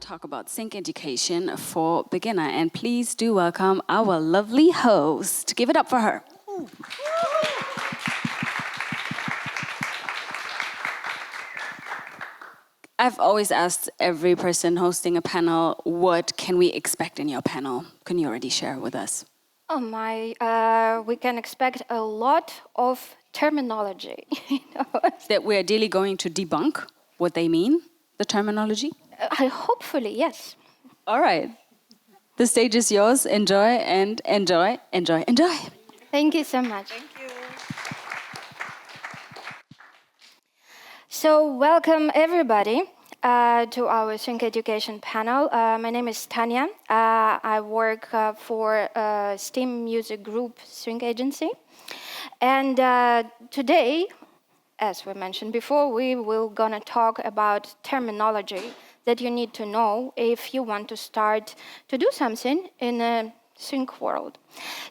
Talk about sync education for beginner, and please do welcome our lovely host. Give it up for her. I've always asked every person hosting a panel, what can we expect in your panel? Can you already share with us? Oh my, we can expect a lot of terminology. That we're ideally going to debunk what they mean, the terminology? Hopefully, yes. All right. The stage is yours. Enjoy and enjoy, enjoy, enjoy. Thank you so much. Thank you. So welcome everybody to our Sync Education panel. My name is Tanya. I work for STEAM Music Group Sync Agency. And today, as we mentioned before, we will gonna talk about terminology that you need to know if you want to start to do something in a sync world.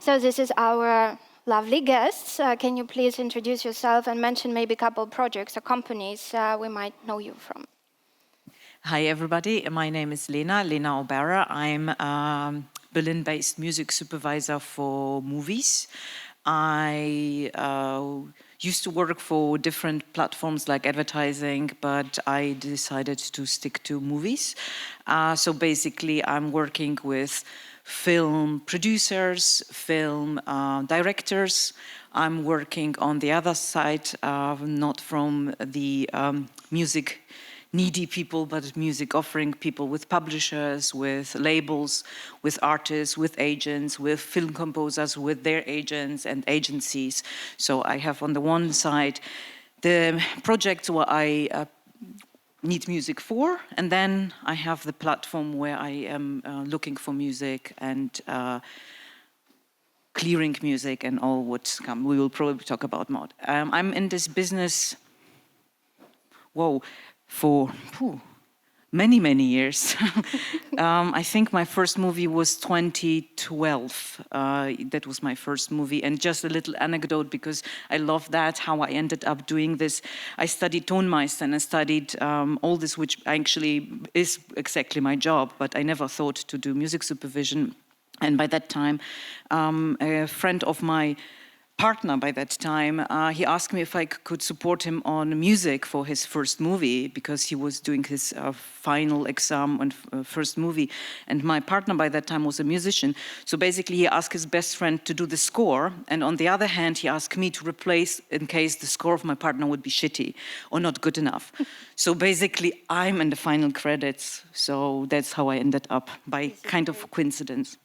So this is our lovely guests. Can you please introduce yourself and mention maybe a couple of projects or companies we might know you from? Hi, everybody. My name is Lena Obara. I'm a Berlin-based music supervisor for movies. I used to work for different platforms like advertising, but I decided to stick to movies. So basically, I'm working with film producers, film directors. I'm working on the other side, not from the music needy people, but music offering people, with publishers, with labels, with artists, with agents, with film composers, with their agents and agencies. So I have on the one side the projects where I need music for, and then I have the platform where I am looking for music and clearing music and all what's come. We will probably talk about more. I'm in this business, for many years. I think my first movie was 2012. That was my first movie. And just a little anecdote, because I love that, how I ended up doing this. I studied Tonmeister and I studied all this, which actually is exactly my job, but I never thought to do music supervision. And by that time, a friend of my partner by that time, he asked me if I could support him on music for his first movie, because he was doing his final exam on first movie. And my partner by that time was a musician. So basically he asked his best friend to do the score. And on the other hand, he asked me to replace in case the score of my partner would be shitty or not good enough. So basically I'm in the final credits. So that's how I ended up, by kind of coincidence.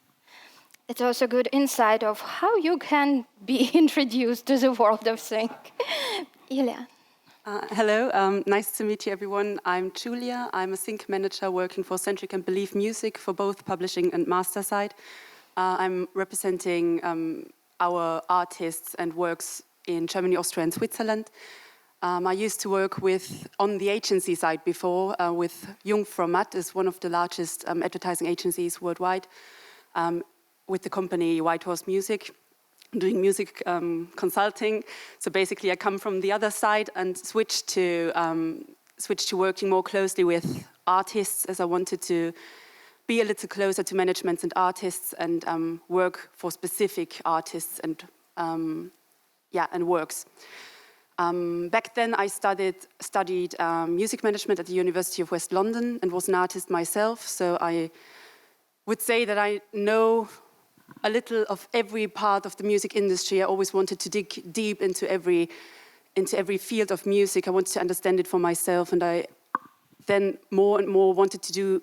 It's also good insight of how you can be introduced to the world of sync. Ilya. Hello, nice to meet you, everyone. I'm Julia. I'm a sync manager working for Centric and Believe Music for both publishing and master side. I'm representing our artists and works in Germany, Austria, and Switzerland. I used to work on the agency side before with Jungfrau is one of the largest advertising agencies worldwide. With the company White Horse Music, doing music consulting. So basically I come from the other side and switched to working more closely with artists, as I wanted to be a little closer to management and artists and work for specific artists and works. Back then I studied music management at the University of West London and was an artist myself. So I would say that I know a little of every part of the music industry. I always wanted to dig deep into every field of music. I wanted to understand it for myself, and I then more and more wanted to do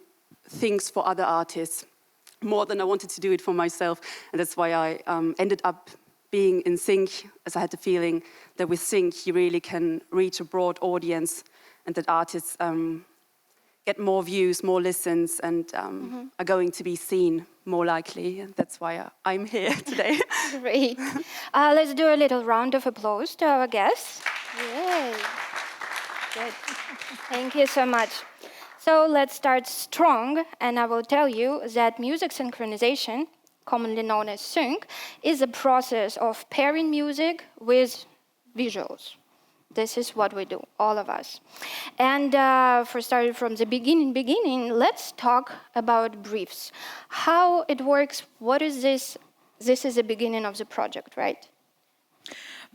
things for other artists, more than I wanted to do it for myself. And that's why I ended up being in sync, as I had the feeling that with sync you really can reach a broad audience and that artists get more views, more listens, and are going to be seen more likely. And that's why I'm here today. Great. Let's do a little round of applause to our guests. Yay. Good. Thank you so much. So let's start strong, and I will tell you that music synchronization commonly known as sync, is a process of pairing music with visuals. This is what we do, all of us. And for starting from the beginning, let's talk about briefs. How it works, what is this? This is the beginning of the project, right?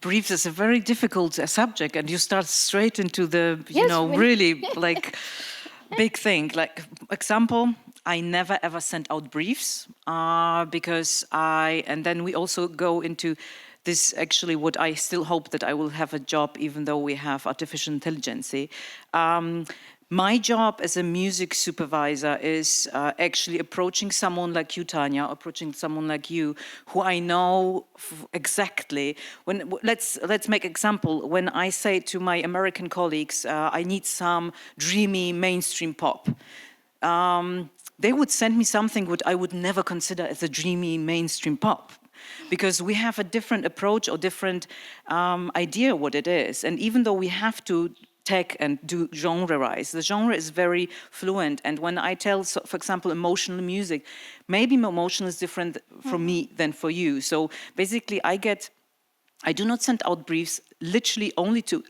Briefs is a very difficult subject, and you start straight into the, Yes, really like big thing. Like example, I never ever sent out briefs because and then we also go into this actually what I still hope that I will have a job even though we have artificial intelligence. My job as a music supervisor is actually approaching someone like you, Tanya, approaching someone like you, who I know exactly. Let's make example. When I say to my American colleagues, I need some dreamy mainstream pop. They would send me something what I would never consider as a dreamy mainstream pop, because we have a different approach or different idea what it is. And even though we have to tech and do genre-rise, the genre is very fluent. And when I tell, so, for example, emotional music, maybe emotional is different for me than for you. So basically I do not send out briefs literally only to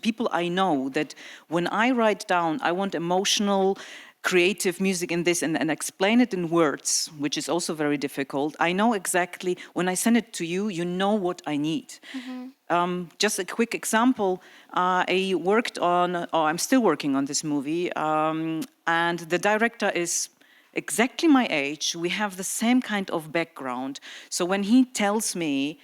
people I know, that when I write down, I want emotional, creative music in this and explain it in words, which is also very difficult. I know exactly, when I send it to you, you know what I need. Just a quick example, I worked on, or I'm still working on this movie, and the director is exactly my age. We have the same kind of background. So when he tells me,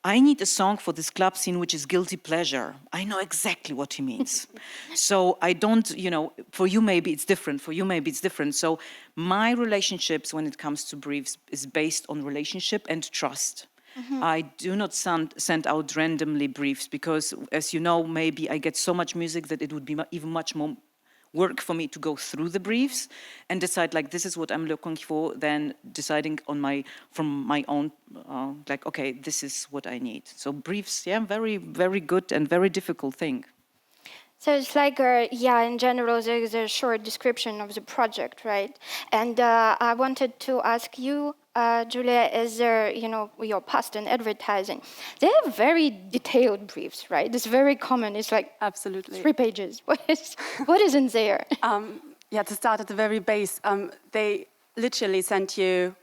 I need a song for this club scene, which is guilty pleasure, I know exactly what he means. So I don't, for you maybe it's different, for you maybe it's different. So my relationships when it comes to briefs is based on relationship and trust. I do not send out randomly briefs because, as you know, maybe I get so much music that it would be even much more work for me to go through the briefs and decide like this is what I'm looking for, than deciding on from my own like, okay, this is what I need. So briefs, yeah, very, very good and very difficult thing. So it's like, in general, there's a short description of the project, right? And I wanted to ask you, Julia, is there, your past in advertising, they have very detailed briefs, right? It's very common. It's like Absolutely. 3 pages. What is in there? To start at the very base, they literally send you,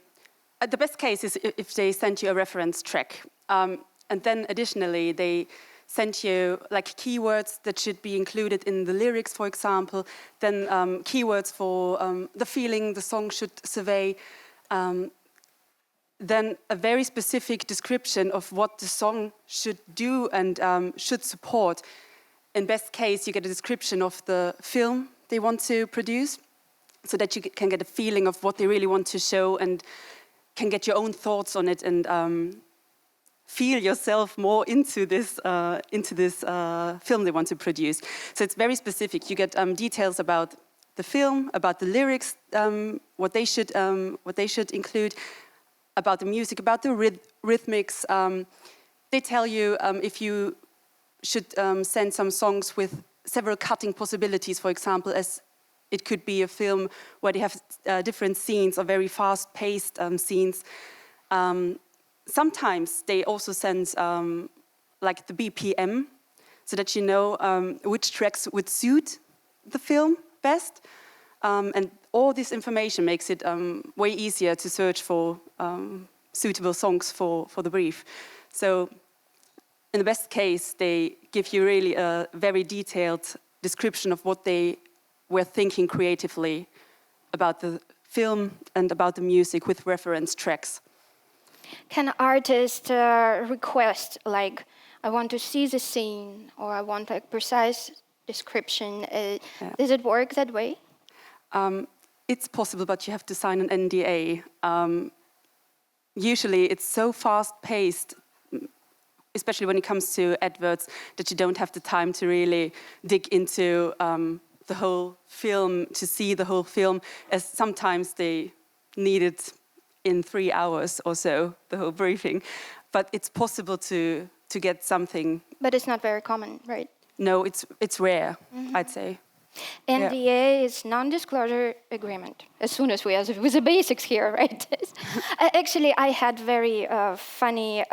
the best case is if they send you a reference track. And then additionally, they send you like keywords that should be included in the lyrics, for example, then keywords for the feeling the song should survey, then a very specific description of what the song should do and should support. In best case, you get a description of the film they want to produce, so that you can get a feeling of what they really want to show and can get your own thoughts on it and feel yourself more into this film they want to produce. So it's very specific. You get details about the film, about the lyrics, what they should include, about the music, about the rhythmics. They tell you if you should send some songs with several cutting possibilities, for example, as it could be a film where they have different scenes or very fast-paced scenes. Sometimes they also send like the BPM, so that you know which tracks would suit the film best. And all this information makes it way easier to search for suitable songs for the brief. So in the best case, they give you really a very detailed description of what they were thinking creatively about the film and about the music with reference tracks. Can artists request, like, I want to see the scene, or I want a precise description? Does it work that way? It's possible, but you have to sign an NDA. Usually it's so fast-paced, especially when it comes to adverts, that you don't have the time to really dig into the whole film, to see the whole film, as sometimes they need it in 3 hours or so, the whole briefing. But it's possible to get something. But it's not very common, right? No, it's rare, I'd say. NDA is non-disclosure agreement. As soon as we have with the basics here, right? Actually, I had very funny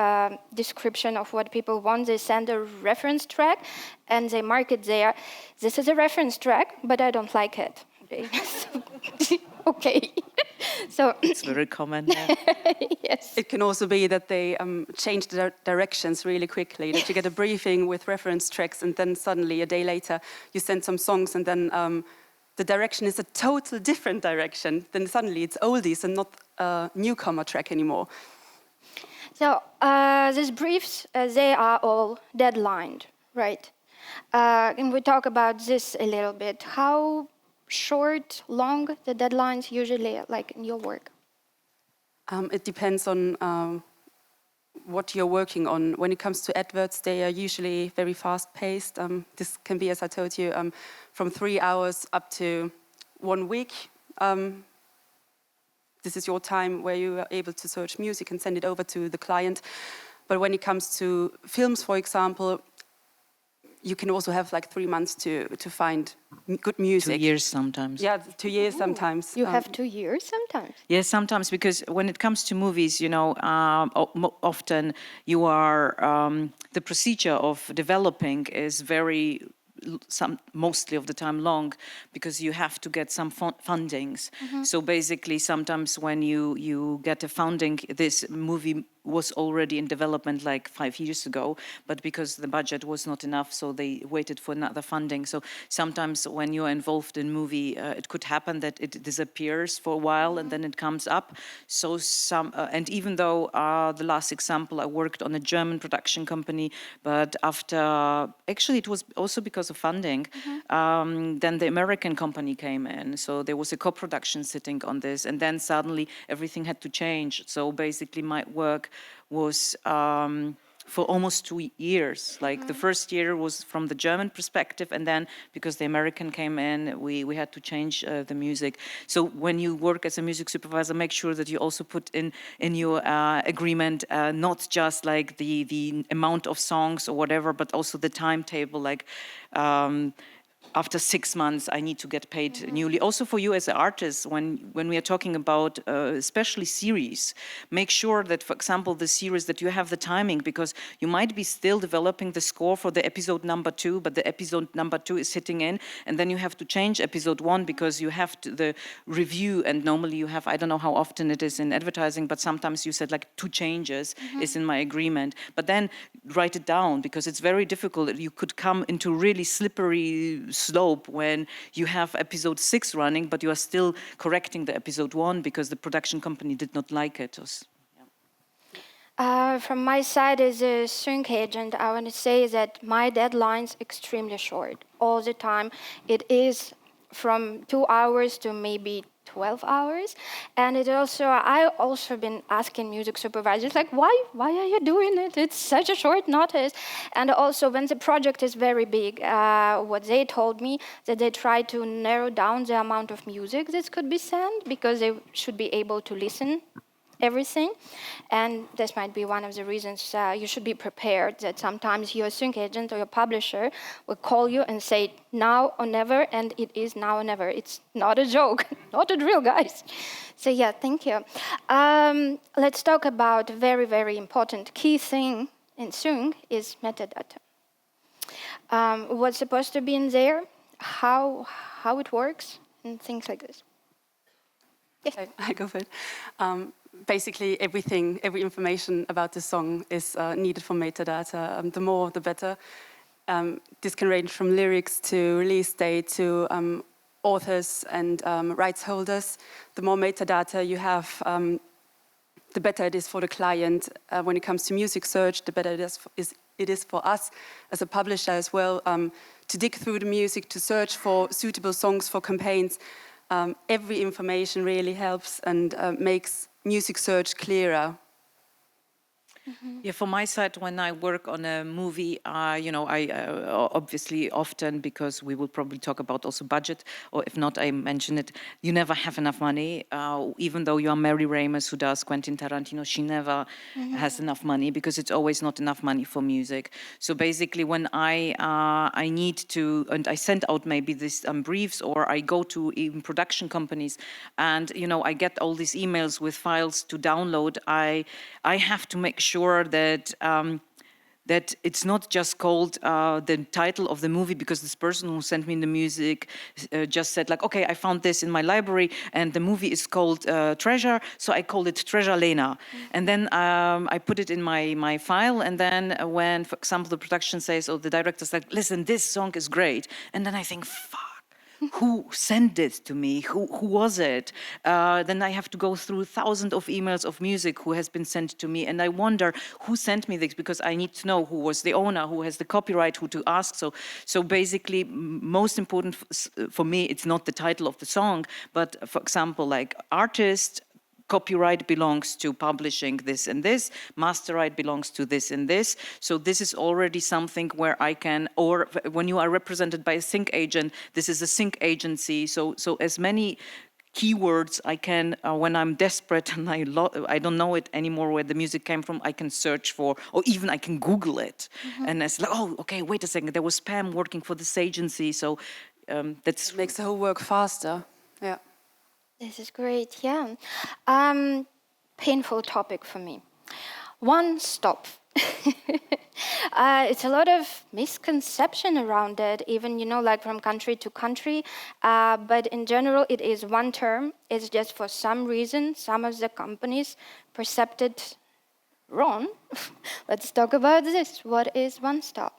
description of what people want. They send a reference track, and they mark it there. This is a reference track, but I don't like it. Okay. So It's very common. Yeah. yes. It can also be that they change the directions really quickly, that you get a briefing with reference tracks and then suddenly a day later you send some songs and then the direction is a total different direction. Then suddenly it's oldies and not a newcomer track anymore. So these briefs, they are all deadlined, right? And we talk about this a little bit. How short, long the deadlines usually like in your work? It depends on what you're working on. When it comes to adverts, they are usually very fast-paced. This can be, as I told you, from 3 hours up to 1 week. This is your time where you are able to search music and send it over to the client. But when it comes to films, for example, you can also have like 3 months to find good music. 2 years sometimes. Yeah, 2 years sometimes. You have 2 years sometimes? Yes, sometimes, because when it comes to movies, you know, often you are, the procedure of developing is very, mostly of the time long, because you have to get some fundings. So basically, sometimes when you get a funding, this movie was already in development like 5 years ago, but because the budget was not enough, so they waited for another funding. So sometimes when you're involved in movie, it could happen that it disappears for a while and then it comes up. So and even though the last example, I worked on a German production company, but after, actually it was also because of funding, then the American company came in. So there was a co-production sitting on this, and then suddenly everything had to change. So basically my work was for almost 2 years. Like the first year was from the German perspective, and then because the American came in, we had to change the music. So when you work as a music supervisor, make sure that you also put in your agreement not just like the amount of songs or whatever, but also the timetable, like after 6 months, I need to get paid newly. Also for you as an artist, when we are talking about especially series, make sure that, for example, the series that you have the timing, because you might be still developing the score for the episode number 2, but the episode number 2 is sitting in, and then you have to change episode 1 because you have the review, and normally you have, I don't know how often it is in advertising, but sometimes you said like 2 changes is in my agreement. But then write it down, because it's very difficult. You could come into really slippery slope when you have episode 6 running, but you are still correcting the episode 1 because the production company did not like it. From my side as a sync agent, I want to say that my deadline's extremely short. All the time, it is from 2 hours to maybe 12 hours. And I also been asking music supervisors, like, why are you doing it? It's such a short notice. And also when the project is very big, what they told me, that they try to narrow down the amount of music that could be sent, because they should be able to listen everything. And this might be one of the reasons you should be prepared, that sometimes your sync agent or your publisher will call you and say now or never, and it is now or never. It's not a joke, not a drill, guys. So yeah, thank you. Let's talk about a very, very important key thing in sync is metadata. What's supposed to be in there, how it works, and things like this. Yes. I go for it. Basically, every information about the song is needed for metadata. The more, the better. This can range from lyrics to release date to authors and rights holders. The more metadata you have, the better it is for the client. When it comes to music search, the better it is for us as a publisher as well, to dig through the music, to search for suitable songs for campaigns. Every information really helps and makes music search clearer. Yeah, from my side, when I work on a movie, you know, I obviously often, because we will probably talk about also budget, or if not, I mention it, you never have enough money. Even though you are Mary Ramos, who does Quentin Tarantino, she never has enough money because it's always not enough money for music. So basically, when I need to, and I send out maybe these briefs, or I go to even production companies, and you know, I get all these emails with files to download. I have to make sure that that it's not just called the title of the movie, because this person who sent me the music just said like, okay, I found this in my library and the movie is called Treasure, so I called it Treasure Lena. And then I put it in my file, and then when, for example, the production says, or the director's like, listen, this song is great. And then I think, fuck. Who sent it to me? Who was it? Then I have to go through thousands of emails of music who has been sent to me, and I wonder who sent me this, because I need to know who was the owner, who has the copyright, who to ask. So basically, most important for me, it's not the title of the song, but for example, like artist. Copyright belongs to publishing this and this, master right belongs to this and this. So this is already something where I can, or when you are represented by a sync agent, this is a sync agency. So as many keywords I can, when I'm desperate and I don't know it anymore where the music came from, I can search for, or even I can Google it. And it's like, oh, okay, wait a second, there was Pam working for this agency. So that's... It makes the whole work faster. Yeah. This is great, yeah. Painful topic for me. One stop. It's a lot of misconception around it, even, you know, like from country to country. But in general, it is one term. It's just for some reason, some of the companies perceived it wrong. Let's talk about this. What is one stop?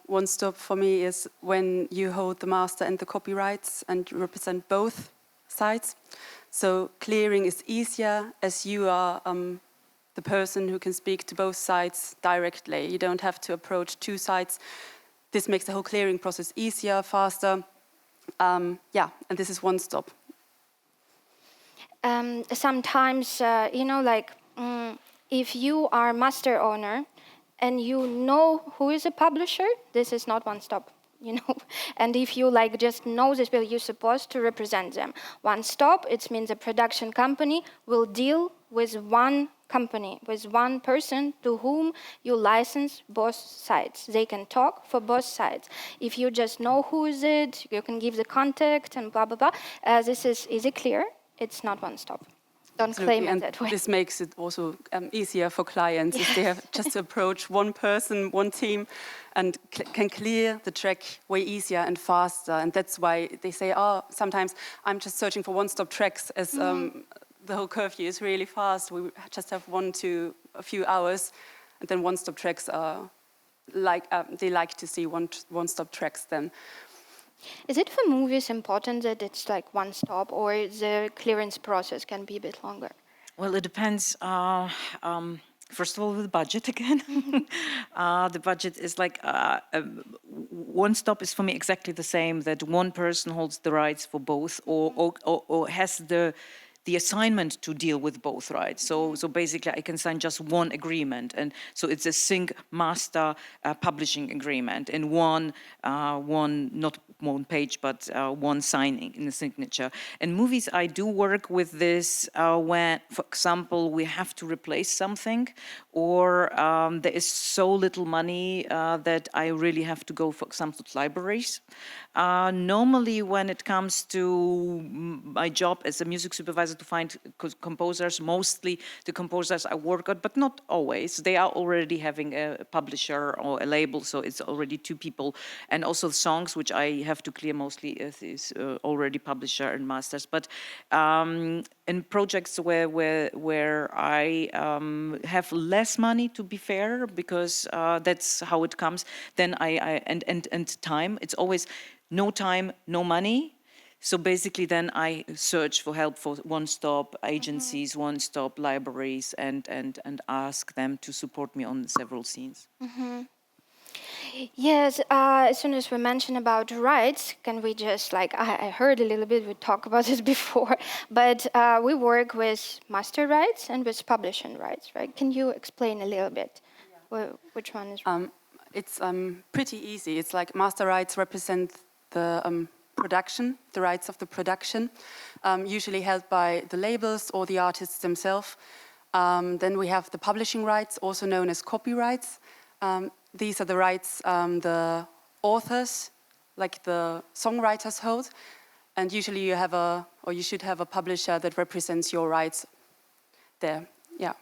One stop for me is when you hold the master and the copyrights and you represent both sides. So clearing is easier as you are the person who can speak to both sides directly. You don't have to approach two sides. This makes the whole clearing process easier, faster. Yeah, and this is one stop. Sometimes, you know, like if you are master owner, and you know who is a publisher, this is not one stop, you know. And if you like just know this, well, you're supposed to represent them. One stop, it means a production company will deal with one company, with one person to whom you license both sides. They can talk for both sides. If you just know who is it, you can give the contact and blah, blah, blah. This is it clear? It's not one stop. Don't claim it that way. This makes it also easier for clients if they have just to approach one person, one team, and can clear the track way easier and faster. And that's why they say, oh, sometimes I'm just searching for one-stop tracks, as the whole curfew is really fast. We just have 1 to a few hours, and then one-stop tracks are like they like to see one-stop tracks then. Is it for movies important that it's like one stop, or the clearance process can be a bit longer? Well, it depends. First of all, the budget again. The budget is like one stop is for me exactly the same, that one person holds the rights for both, or has the assignment to deal with both rights. So basically I can sign just one agreement. And so it's a sync master publishing agreement in one, not one page, but one signing in the signature. And movies, I do work with this when, for example, we have to replace something, or there is so little money that I really have to go, for example, to libraries. Normally, when it comes to my job as a music supervisor to find composers, mostly the composers I work on, but not always. They are already having a publisher or a label, so it's already two people. And also songs, which I have to clear mostly is already publisher and masters. But in projects where I have less money, to be fair, because that's how it comes, then and time, it's always no time, no money. So basically then I search for help for one-stop agencies, one-stop libraries, and ask them to support me on several scenes. Yes, as soon as we mention about rights, can we just I heard a little bit, we talked about this before, but we work with master rights and with publishing rights, right? Can you explain a little bit which one is? It's pretty easy. It's like master rights represent the production, the rights of the production, usually held by the labels or the artists themselves. Then we have the publishing rights, also known as copyrights. These are the rights the authors, like the songwriters, hold. And usually you have you should have a publisher that represents your rights there. Yeah.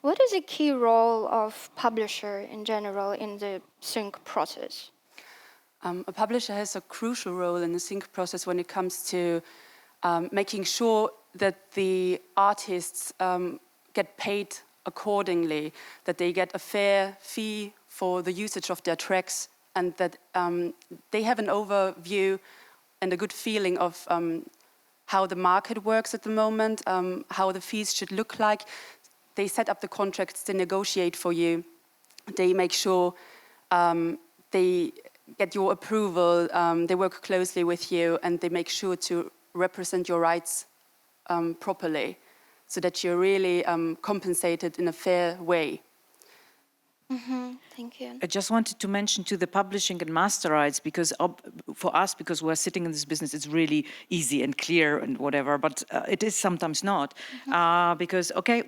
What is a key role of publisher in general in the sync process? A publisher has a crucial role in the sync process when it comes to making sure that the artists get paid accordingly, that they get a fair fee for the usage of their tracks, and that they have an overview and a good feeling of how the market works at the moment, how the fees should look like. They set up the contracts, they negotiate for you, they make sure they get your approval, they work closely with you, and they make sure to represent your rights properly, so that you're really compensated in a fair way. Thank you. I just wanted to mention to the publishing and master rights, because for us, because we're sitting in this business, it's really easy and clear and whatever, but it is sometimes not. Because, okay,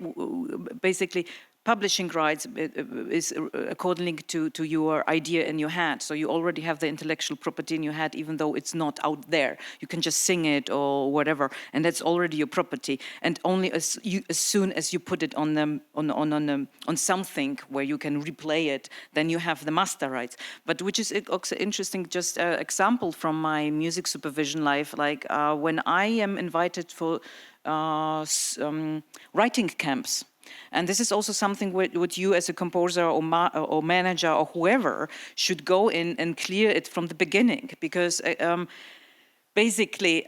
basically, publishing rights is according to your idea in your head. So you already have the intellectual property in your head, even though it's not out there. You can just sing it or whatever, and that's already your property. And only as soon as you put it on something where you can replay it, then you have the master rights. But which is also interesting, just an example from my music supervision life, like when I am invited for writing camps. And this is also something what you as a composer or manager or whoever should go in and clear it from the beginning. Because basically,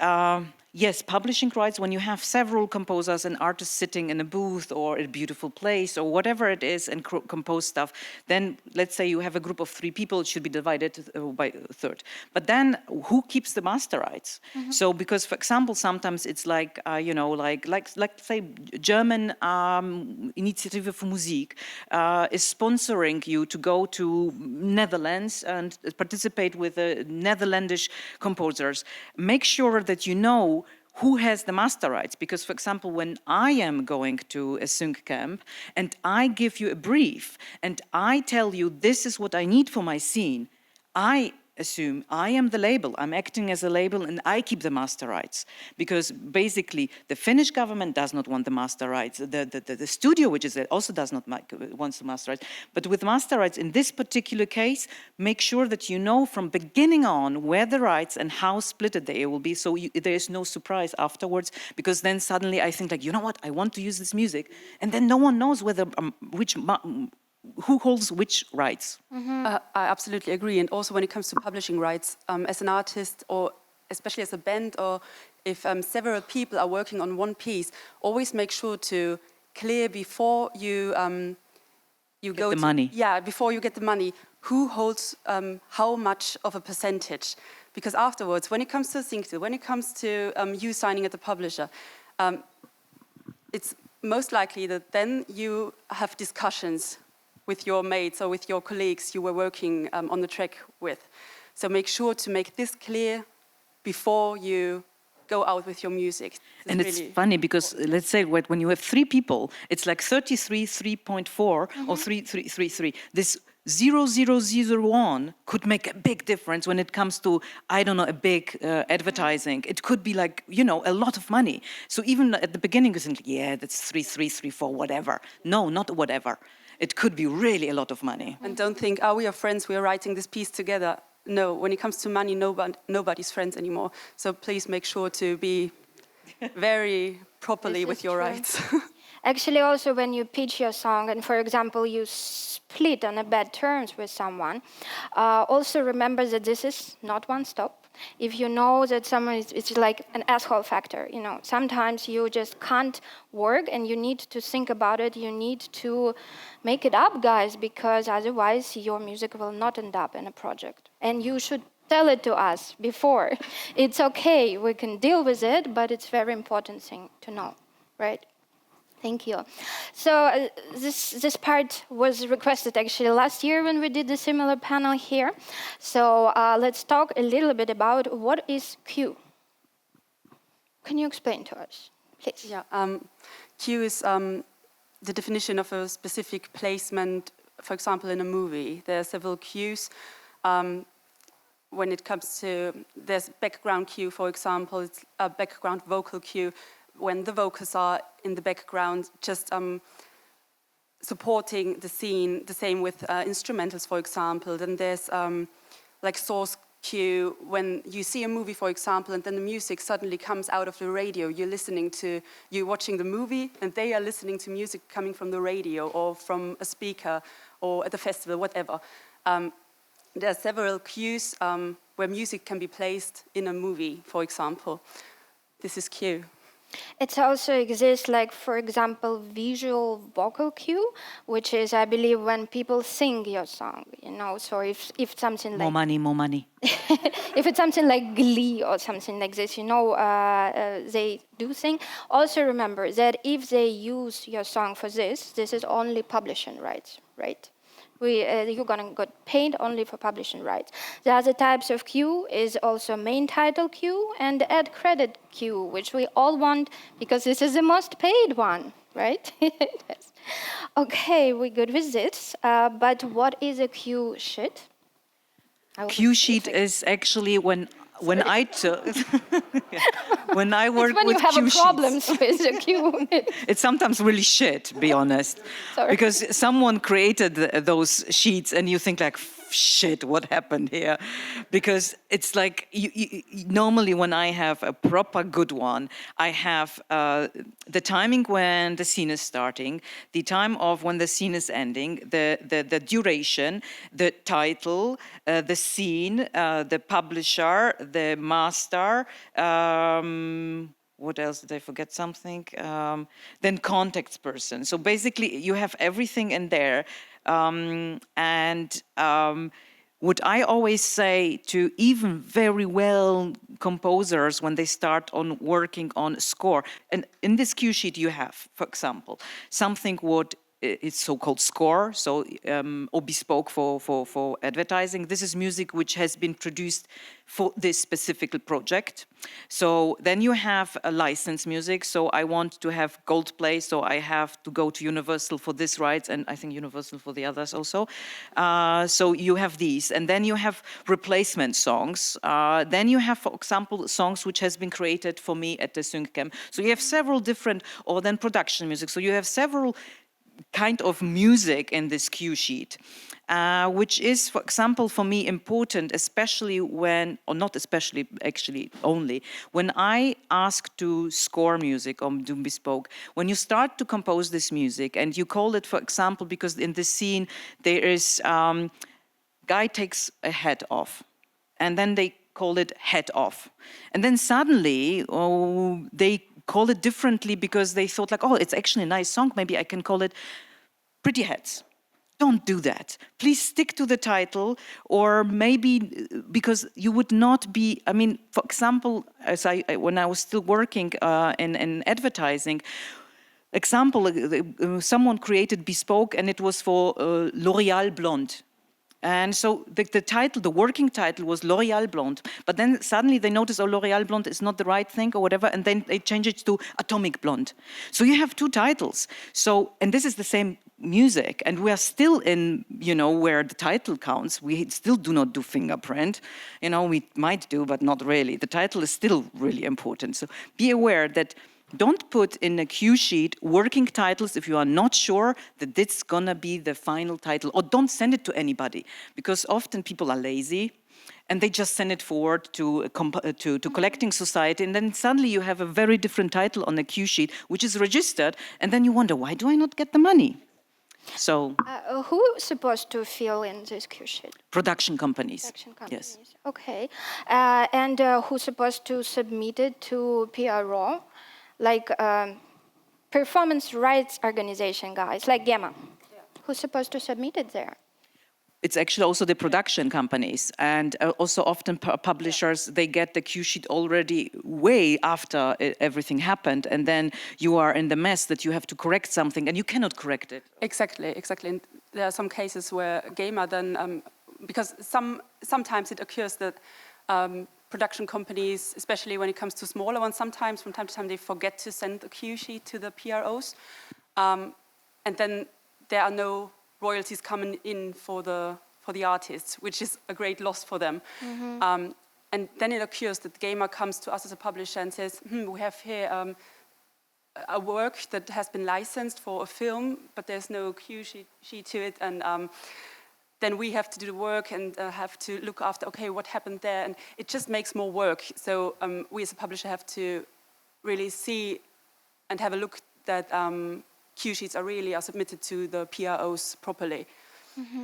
yes, publishing rights, when you have several composers and artists sitting in a booth or a beautiful place or whatever it is and compose stuff, then let's say you have a group of 3 people, it should be divided by a third. But then who keeps the master rights? So because, for example, sometimes it's like, like say German Initiative für Musik is sponsoring you to go to Netherlands and participate with the Netherlandish composers. Make sure that you know who has the master rights. Because, for example, when I am going to a sync camp and I give you a brief and I tell you this is what I need for my scene, I assume I am the label, I'm acting as a label, and I keep the master rights. Because basically the Finnish government does not want the master rights. The studio, which is there, also does not wants the master rights. But with master rights in this particular case, make sure that you know from beginning on where the rights and how split they will be, so there is no surprise afterwards. Because then suddenly I think like, you know what, I want to use this music, and then no one knows whether who holds which rights. I absolutely agree. And also when it comes to publishing rights, as an artist or especially as a band, or if several people are working on one piece, always make sure to clear before you Get the money. Yeah, before you get the money, who holds how much of a percentage. Because afterwards, when it comes to Syncted, when it comes to you signing at the publisher, it's most likely that then you have discussions with your mates or with your colleagues you were working on the track with. So make sure to make this clear before you go out with your music. And it's funny because let's say when you have 3 people, it's like 33, 3.4 or 3. This 0.0001 could make a big difference when it comes to, I don't know, a big advertising. It could be like, a lot of money. So even at the beginning you think, yeah, that's 3, 4, whatever. No, not whatever. It could be really a lot of money. And don't think, we are friends, we are writing this piece together. No, when it comes to money, nobody's friends anymore. So please make sure to be very properly with your rights. Actually, also when you pitch your song and, for example, you split on a bad terms with someone, also remember that this is not one stop. If you know that someone is, it's like an asshole factor, you know, sometimes you just can't work and you need to think about it. You need to make it up, guys, because otherwise your music will not end up in a project. And you should tell it to us before. It's okay, we can deal with it, but it's very important thing to know, right? Thank you. So this part was requested actually last year when we did a similar panel here. So let's talk a little bit about what is cue. Can you explain to us, please? Yeah, cue is the definition of a specific placement, for example, in a movie. There are several cues. When it comes to, there's background cue, for example, it's a background vocal cue, when the vocals are in the background, just supporting the scene. The same with instrumentals, for example. Then there's like source cue, when you see a movie, for example, and then the music suddenly comes out of the radio. You're watching the movie, and they are listening to music coming from the radio or from a speaker or at the festival, whatever. There are several cues where music can be placed in a movie, for example. This is cue. It also exists, like, for example, visual vocal cue, which is, I believe, when people sing your song, you know, so if something like... More money. If it's something like Glee or something like this, you know, they do sing. Also remember that if they use your song for this is only publishing rights, right? You're gonna get paid only for publishing rights. The other types of cue is also main title cue and ad credit cue, which we all want because this is the most paid one, right? Yes. Okay, we're good with this. But what is a cue sheet? Cue sheet is actually when I when I work when with you have cue problems sheets. with the cue. It's sometimes really shit, to be honest. Sorry. Because someone created those sheets and you think like, shit, what happened here? Because it's like, normally when I have a proper good one, I have the timing when the scene is starting, the time of when the scene is ending, the duration, the title, the scene, the publisher, the master, what else did I forget something? Then context person. So basically you have everything in there. What I always say to even very well composers when they start on working on score, and in this cue sheet you have, for example, something what is so-called score, so or bespoke for advertising. This is music which has been produced for this specific project. So then you have a licensed music. So I want to have gold play, so I have to go to Universal for this rights, and I think Universal for the others also. So you have these, and then you have replacement songs. Then you have, for example, songs which has been created for me at the Syncam. So you have several different, or then production music. So you have several kind of music in this cue sheet, which is, for example, for me important, especially when, or not especially, actually only, when I ask to score music or do bespoke, when you start to compose this music and you call it, for example, because in this scene there is, guy takes a hat off, and then they call it head off. And then suddenly, they call it differently because they thought like, oh, it's actually a nice song. Maybe I can call it Pretty Heads. Don't do that. Please stick to the title, or maybe because you would not be, I mean, for example, when I was still working in advertising, someone created bespoke and it was for L'Oréal Blonde. And so the title, the working title was L'Oréal Blonde. But then suddenly they noticed, oh, L'Oréal Blonde is not the right thing or whatever. And then they changed it to Atomic Blonde. So you have two titles. So, and this is the same music. And we are still in, you know, where the title counts. We still do not do fingerprint. You know, we might do, but not really. The title is still really important. So be aware that don't put in a cue sheet working titles if you are not sure that it's gonna be the final title, or don't send it to anybody, because often people are lazy and they just send it forward to collecting society, and then suddenly you have a very different title on the cue sheet, which is registered, and then you wonder, why do I not get the money? So Who's supposed to fill in this cue sheet? production companies. Production companies. Yes. Okay. And who's supposed to submit it to PRO? Like performance rights organization guys, like Gamma. Yeah. Who's supposed to submit it there? It's actually also the production companies, and also often publishers, they get the cue sheet already way after everything happened, and then you are in the mess that you have to correct something and you cannot correct it. Exactly, exactly. And there are some cases where GEMA then, because sometimes it occurs that production companies, especially when it comes to smaller ones, sometimes from time to time they forget to send a cue sheet to the PROs, and then there are no royalties coming in for the artists, which is a great loss for them. Mm-hmm. And then it occurs that GEMA comes to us as a publisher and says, we have here a work that has been licensed for a film, but there's no cue sheet to it, and then we have to do the work and have to look after, okay, what happened there, and it just makes more work. So we as a publisher have to really see and have a look that cue sheets are submitted to the PROs properly,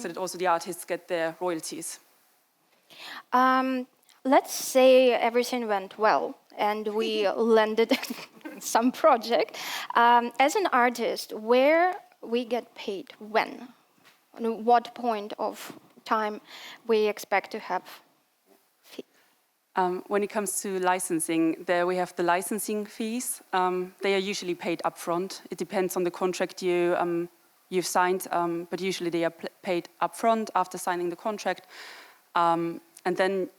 so that also the artists get their royalties. Let's say everything went well and we landed some project. As an artist, where we get paid, when? What point of time we expect to have fee? When it comes to licensing, there we have the licensing fees. They are usually paid upfront. It depends on the contract you've signed, but usually they are paid upfront after signing the contract. And then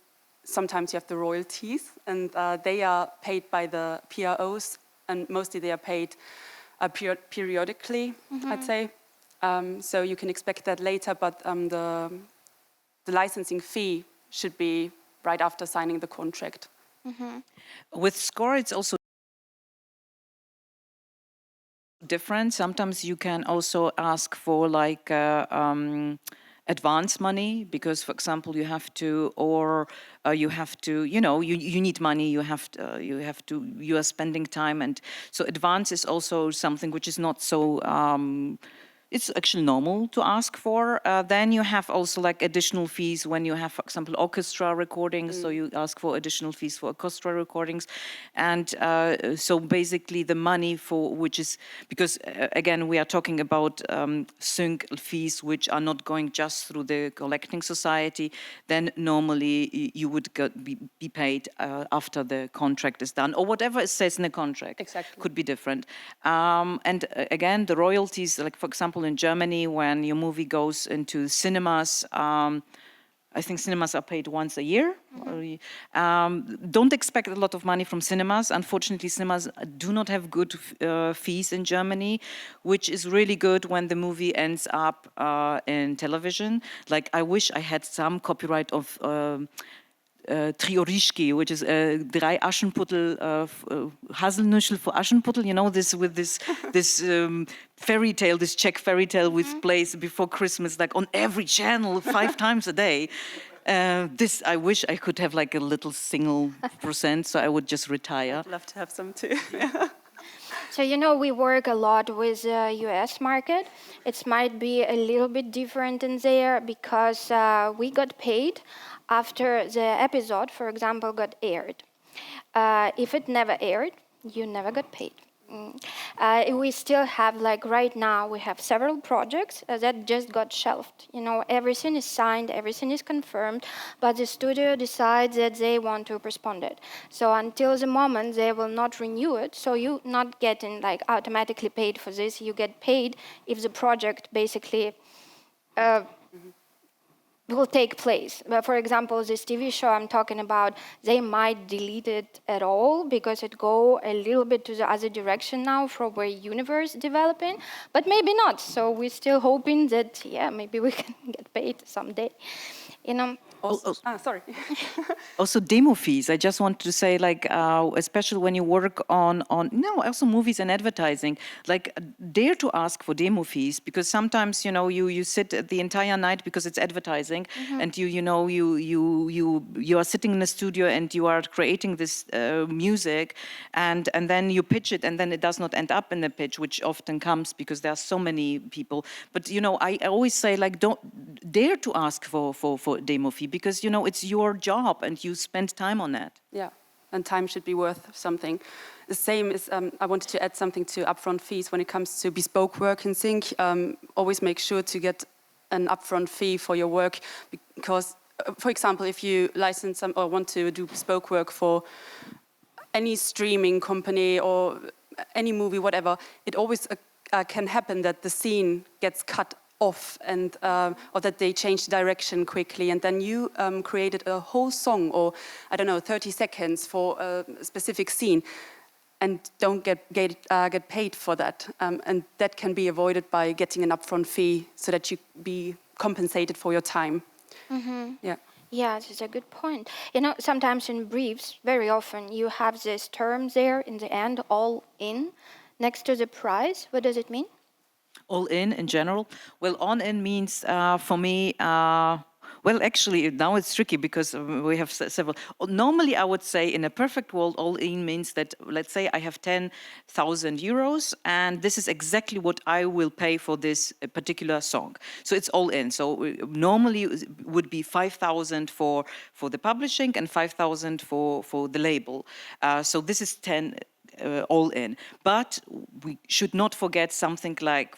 sometimes you have the royalties, and they are paid by the PROs, and mostly they are paid periodically, I'd say. So you can expect that later, but the licensing fee should be right after signing the contract. With score, it's also different. Sometimes you can also ask for like advance money because, for example, you have to, or you have to, you need money. You are spending time, and so advance is also something which is not so. It's actually normal to ask for. Then you have also like additional fees when you have, for example, orchestra recordings. So you ask for additional fees for orchestra recordings. And so basically the money for which is, because again, we are talking about sync fees which are not going just through the collecting society, then normally you would be paid after the contract is done, or whatever it says in the contract. Exactly. Could be different. And again, the royalties, like for example, in Germany, when your movie goes into cinemas, I think cinemas are paid once a year. Don't expect a lot of money from cinemas. Unfortunately, cinemas do not have good fees in Germany, which is really good when the movie ends up in television. Like, I wish I had some copyright of Triorischki, which is drei Aschenputtel, Haselnuschel for Aschenputtel, this with this fairy tale, this Czech fairy tale which plays before Christmas, like on every channel 5 times a day. This, I wish I could have like a little single %, so I would just retire. I'd love to have some too. So, we work a lot with the US market. It might be a little bit different in there because we got paid after the episode, for example, got aired. If it never aired, you never got paid. We still have, like right now, we have several projects that just got shelved. Everything is signed, everything is confirmed, but the studio decides that they want to postpone it. So until the moment, they will not renew it. So you're not getting like automatically paid for this. You get paid if the project basically will take place. But for example, this TV show I'm talking about, they might delete it at all because it go a little bit to the other direction now from where universe developing, but maybe not. So we're still hoping that, maybe we can get paid someday. You know, Also, sorry. Also, demo fees. I just want to say, like, especially when you work on also movies and advertising, like, dare to ask for demo fees, because sometimes, you know, you sit the entire night because it's advertising, and you are sitting in a studio and you are creating this music, and then you pitch it, and then it does not end up in the pitch, which often comes because there are so many people. But you know, I always say, like, don't dare to ask for demo fee, because you know it's your job and you spend time on that. Yeah, and time should be worth something. The same is, I wanted to add something to upfront fees when it comes to bespoke work in sync. Always make sure to get an upfront fee for your work, because, for example, if you license some or want to do bespoke work for any streaming company or any movie, whatever, it always can happen that the scene gets cut off, and or that they change direction quickly, and then you created a whole song, or I don't know, 30 seconds for a specific scene, and don't get paid for that, and that can be avoided by getting an upfront fee so that you be compensated for your time. Yeah. yeah, this is a good point. You know, sometimes in briefs, very often you have this term there in the end, all in, next to the price. What does it mean? All in general? Well, on in means for me, well, actually, now it's tricky because we have several. Normally, I would say in a perfect world, all in means that, let's say I have 10,000 euros, and this is exactly what I will pay for this particular song. So it's all in. So normally it would be 5,000 for the publishing and 5,000 for the label. So this is 10 all in. But we should not forget something like,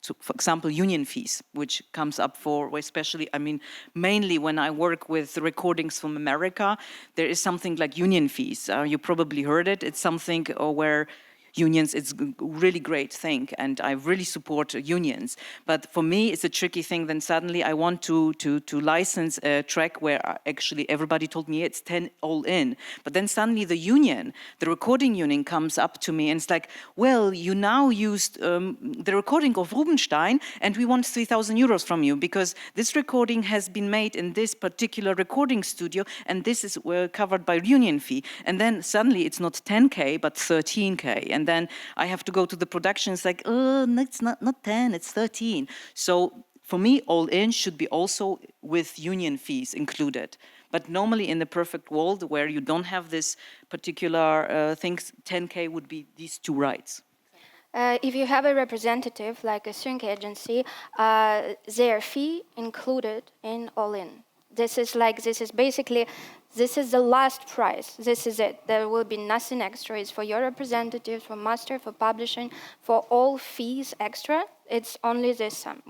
so for example, union fees, which comes up for, especially, I mean, mainly when I work with recordings from America, there is something like union fees. You probably heard it. It's something where unions, it's a really great thing, and I really support unions. But for me, it's a tricky thing. Then suddenly I want to license a track where actually everybody told me it's 10 all in. But then suddenly the union, the recording union, comes up to me and it's like, well, you now used the recording of Rubinstein, and we want 3,000 euros from you because this recording has been made in this particular recording studio, and this is covered by union fee. And then suddenly it's not 10K, but 13K. And then I have to go to the production. It's like, oh, it's not 10, it's 13. So for me, all in should be also with union fees included. But normally in the perfect world where you don't have this particular things, 10K would be these two rights. If you have a representative like a sync agency, their fee included in all in. This is basically the last price. This is it. There will be nothing extra. It's for your representatives, for master, for publishing, for all fees extra. It's only this sum.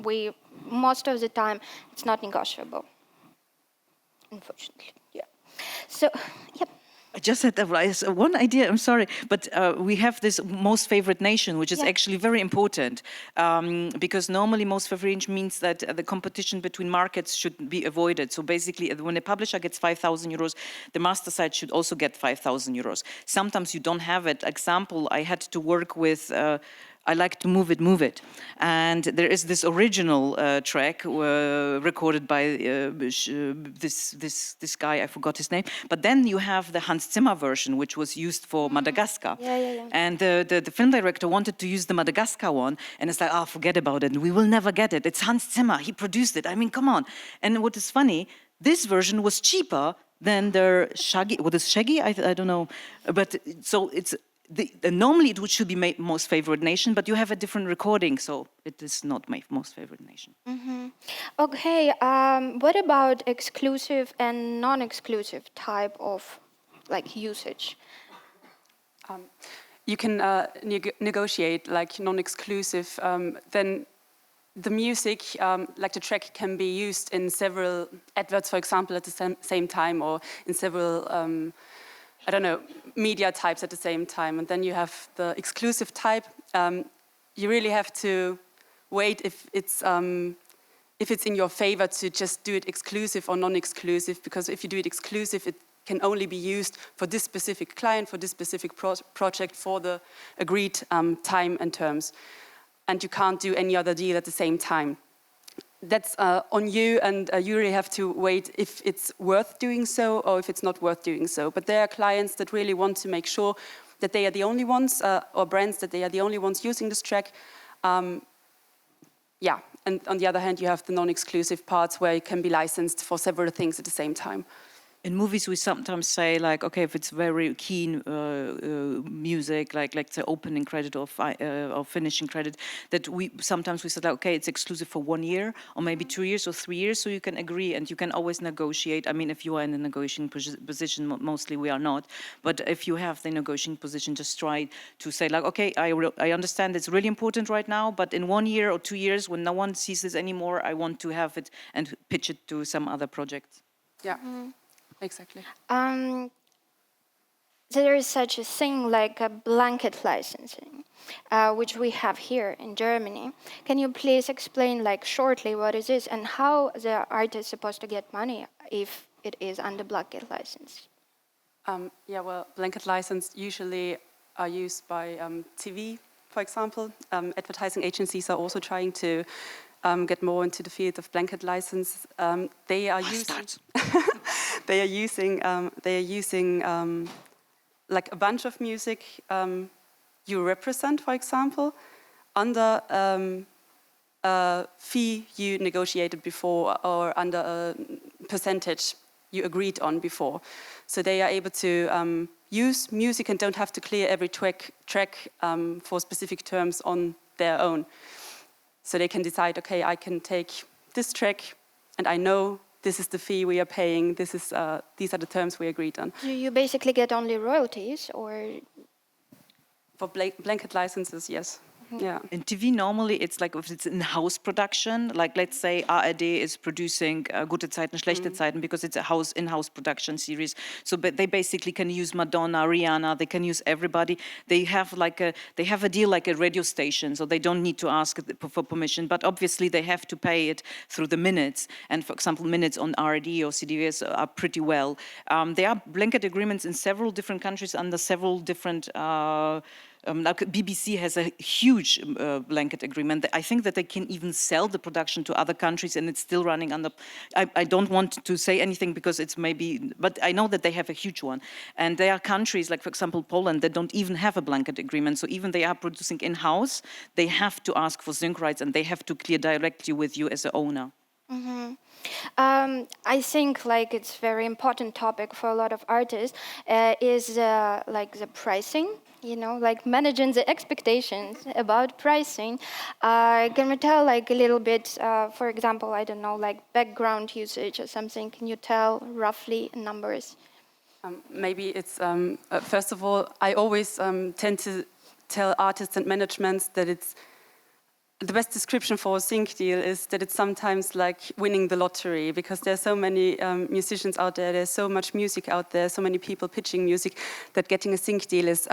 Most of the time, it's not negotiable. Unfortunately, yeah. So, yep. I just had one idea, I'm sorry, but we have this most favorite nation, which is actually very important, because normally most favorite nation means that the competition between markets should be avoided. So basically, when a publisher gets 5,000 euros, the master side should also get 5,000 euros. Sometimes you don't have it. Example, I had to work with I Like to Move It. And there is this original track recorded by this guy, I forgot his name. But then you have the Hans Zimmer version, which was used for Madagascar. Yeah. And the film director wanted to use the Madagascar one. And it's like, forget about it. We will never get it. It's Hans Zimmer. He produced it. I mean, come on. And what is funny, this version was cheaper than the Shaggy. What is Shaggy? I don't know. But so it's... normally it should be my most favorite nation, but you have a different recording, so it is not my most favorite nation. Mm-hmm. Okay, what about exclusive and non-exclusive type of usage? You can negotiate like non-exclusive, then the music, like the track, can be used in several adverts, for example, at the same time, or in several I don't know, media types at the same time. And then you have the exclusive type. You really have to wait if it's in your favor to just do it exclusive or non-exclusive, because if you do it exclusive, it can only be used for this specific client, for this specific project, for the agreed time and terms. And you can't do any other deal at the same time. that's on you, and you really have to wait if it's worth doing so or if it's not worth doing so. But there are clients that really want to make sure that they are the only ones, or brands that they are the only ones using this track. Yeah, and on the other hand, you have the non-exclusive parts where it can be licensed for several things at the same time. In movies, we sometimes say, like, okay, if it's very keen music, like the opening credit or finishing credit, that we sometimes say, like, okay, it's exclusive for 1 year or maybe 2 years or 3 years, so you can agree and you can always negotiate. I mean, if you are in a negotiating position, mostly we are not, but if you have the negotiating position, just try to say, like, okay, I understand it's really important right now, but in 1 year or 2 years, when no one sees this anymore, I want to have it and pitch it to some other project. Yeah. Exactly. There is such a thing like a blanket licensing, which we have here in Germany. Can you please explain, like, shortly what it is and how the artist is supposed to get money if it is under blanket license? Yeah, well, blanket license usually are used by TV, for example. Advertising agencies are also trying to get more into the field of blanket license. They are using like a bunch of music you represent, for example, under a fee you negotiated before or under a percentage you agreed on before. So they are able to use music and don't have to clear every track for specific terms on their own. So they can decide, okay, I can take this track and I know this is the fee we are paying, these are the terms we agreed on. Do you basically get only royalties, or? For blanket licenses, yes. Yeah. In TV, normally it's like if it's in-house production, like let's say ARD is producing Gute Zeiten, Schlechte Zeiten, because it's a in-house production series. So they basically can use Madonna, Rihanna, they can use everybody. They have a deal like a radio station, so they don't need to ask for permission. But obviously they have to pay it through the minutes. And for example, minutes on ARD or CDVS are pretty well. There are blanket agreements in several different countries under several different. Like BBC has a huge blanket agreement. I think that they can even sell the production to other countries and it's still running under. I don't want to say anything because it's maybe, but I know that they have a huge one. And there are countries like, for example, Poland, that don't even have a blanket agreement. So even they are producing in-house, they have to ask for sync rights and they have to clear directly with you as the owner. Mm-hmm. I think like it's very important topic for a lot of artists is like the pricing, you know, like managing the expectations about pricing. Can we tell like a little bit, for example, I don't know, like background usage or something? Can you tell roughly numbers? Maybe it's, first of all, I always tend to tell artists and managements that it's the best description for a sync deal is that it's sometimes like winning the lottery, because there's so many musicians out there, there's so much music out there, so many people pitching music, that getting a sync deal is,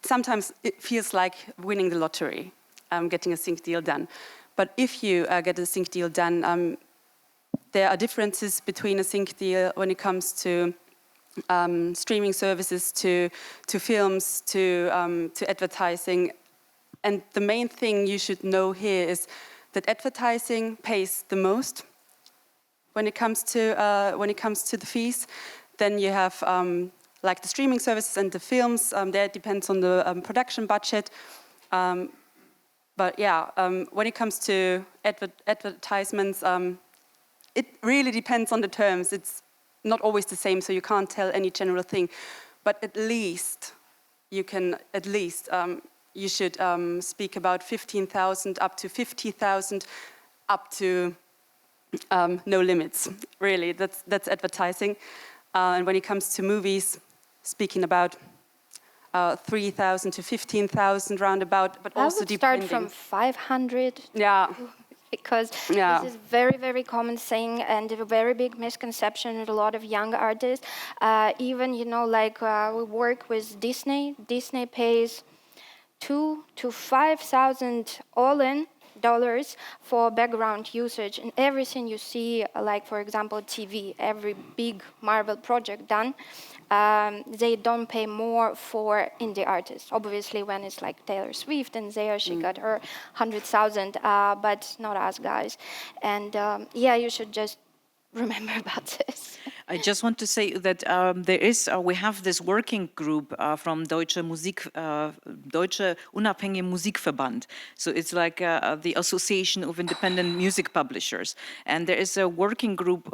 sometimes it feels like winning the lottery, getting a sync deal done. But if you get a sync deal done, there are differences between a sync deal when it comes to streaming services, to films, to advertising. And the main thing you should know here is that advertising pays the most when it comes to the fees. Then you have like the streaming services and the films. There it depends on the production budget. But yeah, when it comes to advertisements, it really depends on the terms. It's not always the same, so you can't tell any general thing. But at least you can, you should speak about 15,000 up to 50,000, up to no limits. Really, that's advertising. And when it comes to movies, speaking about 3,000 to 15,000 roundabout, but also depending. Start from 500. Yeah. Because this is very, very common thing and a very big misconception with a lot of young artists. Even, you know, like we work with Disney. Disney pays 2,000 to 5,000 all in dollars for background usage. And everything you see, like for example TV, every big Marvel project done, they don't pay more for indie artists. Obviously, when it's like Taylor Swift and there she got her 100,000, but not us guys. And yeah, you should just remember about this. I just want to say that we have this working group from Deutsche Unabhängige Musikverband. So it's like the Association of Independent Music Publishers. And there is a working group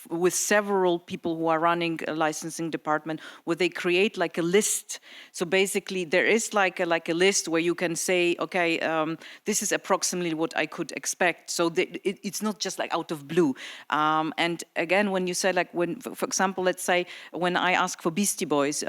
with several people who are running a licensing department where they create like a list. So basically there is like a list where you can say, okay, this is approximately what I could expect. So it's not just like out of blue. And again, when you say like when, for example, let's say when I ask for Beastie Boys,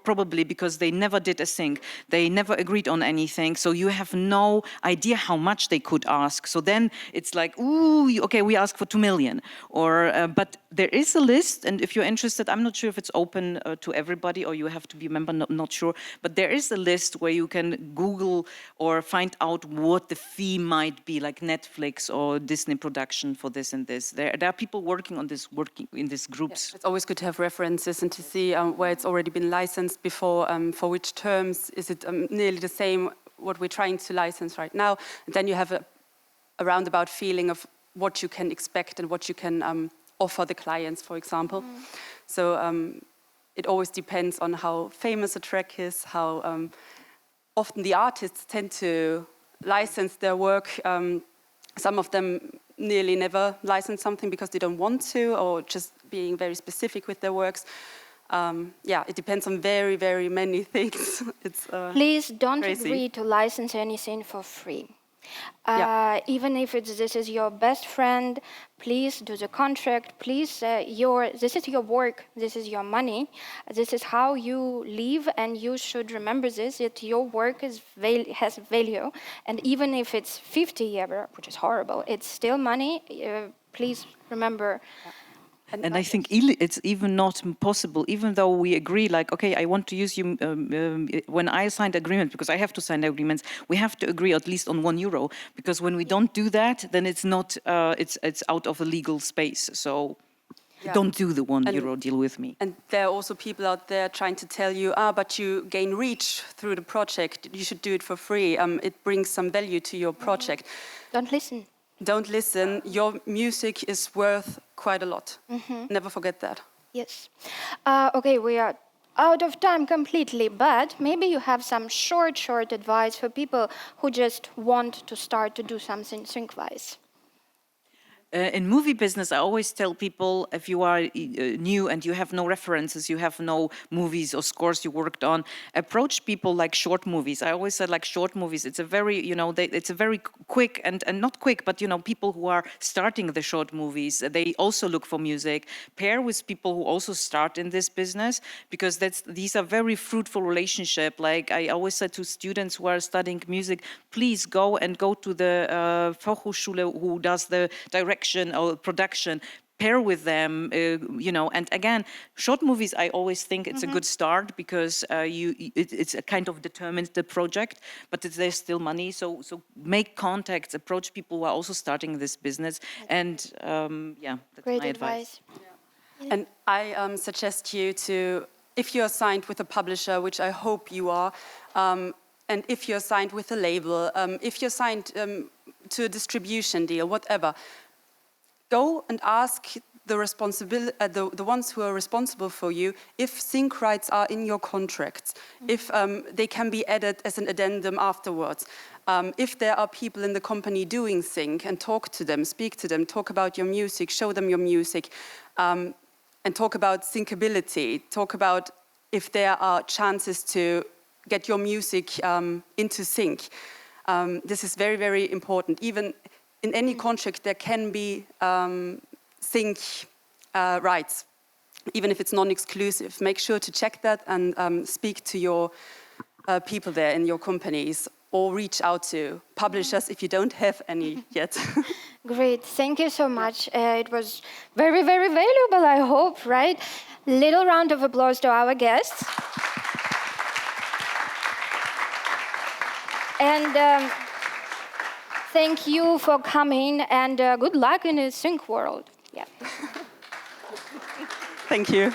probably because they never did a thing, they never agreed on anything. So you have no idea how much they could ask. So then it's like, ooh, okay, we ask for 2 million. Or, but there is a list, and if you're interested, I'm not sure if it's open to everybody or you have to be a member, not sure. But there is a list where you can Google or find out what the fee might be, like Netflix or Disney production for this and this. There are people working on this, working in these groups. Yeah, it's always good to have references and to see where it's already been licensed before, for which terms. Is it nearly the same what we're trying to license right now? And then you have a roundabout feeling of what you can expect and what you can offer the clients, for example. So it always depends on how famous a track is, how often the artists tend to license their work. Some of them nearly never license something because they don't want to, or just being very specific with their works. Yeah, it depends on very, very many things. It's Please don't crazy. agree to license anything for free. Yeah. Even if this is your best friend, please do the contract. Please, this is your work, this is your money, this is how you live, and you should remember this, that your work has value. And even if it's 50 euro, which is horrible, it's still money. Please remember. And I think it's even not possible, even though we agree, like, okay, I want to use you, when I signed agreement, because I have to sign agreements, we have to agree at least on €1, because when we don't do that, then it's not, it's out of the legal space. So don't do the €1 deal with me. And there are also people out there trying to tell you, but you gain reach through the project, you should do it for free. It brings some value to your project. Don't listen. Don't listen. Your music is worth quite a lot. Never forget that. Yes. Okay, we are out of time completely, but maybe you have some short advice for people who just want to start to do something sync-wise. In movie business, I always tell people, if you are new and you have no references, you have no movies or scores you worked on, approach people like short movies. I always said like short movies, it's a very, it's a very quick and not quick, but, people who are starting the short movies, they also look for music. Pair with people who also start in this business, because these are very fruitful relationship. Like I always said to students who are studying music, please go to the Fachhochschule who does the direction or production, pair with them, and again, short movies, I always think it's a good start, because it's a kind of determines the project, but there's still money, so make contacts, approach people who are also starting this business, and that's Great my advice. And I suggest you to, if you're signed with a publisher, which I hope you are, and if you're signed with a label, if you're signed to a distribution deal, whatever, go and ask the ones who are responsible for you if sync rights are in your contracts, if they can be added as an addendum afterwards, if there are people in the company doing sync, and talk to them, speak to them, talk about your music, show them your music, and talk about syncability, talk about if there are chances to get your music into sync. This is very, very important. Even in any contract, there can be sync rights, even if it's non-exclusive. Make sure to check that and speak to your people there in your companies, or reach out to publishers if you don't have any yet. Great, thank you so much. It was very, very valuable, I hope, right? Little round of applause to our guests. And thank you for coming, and good luck in the sync world. Yeah. Thank you.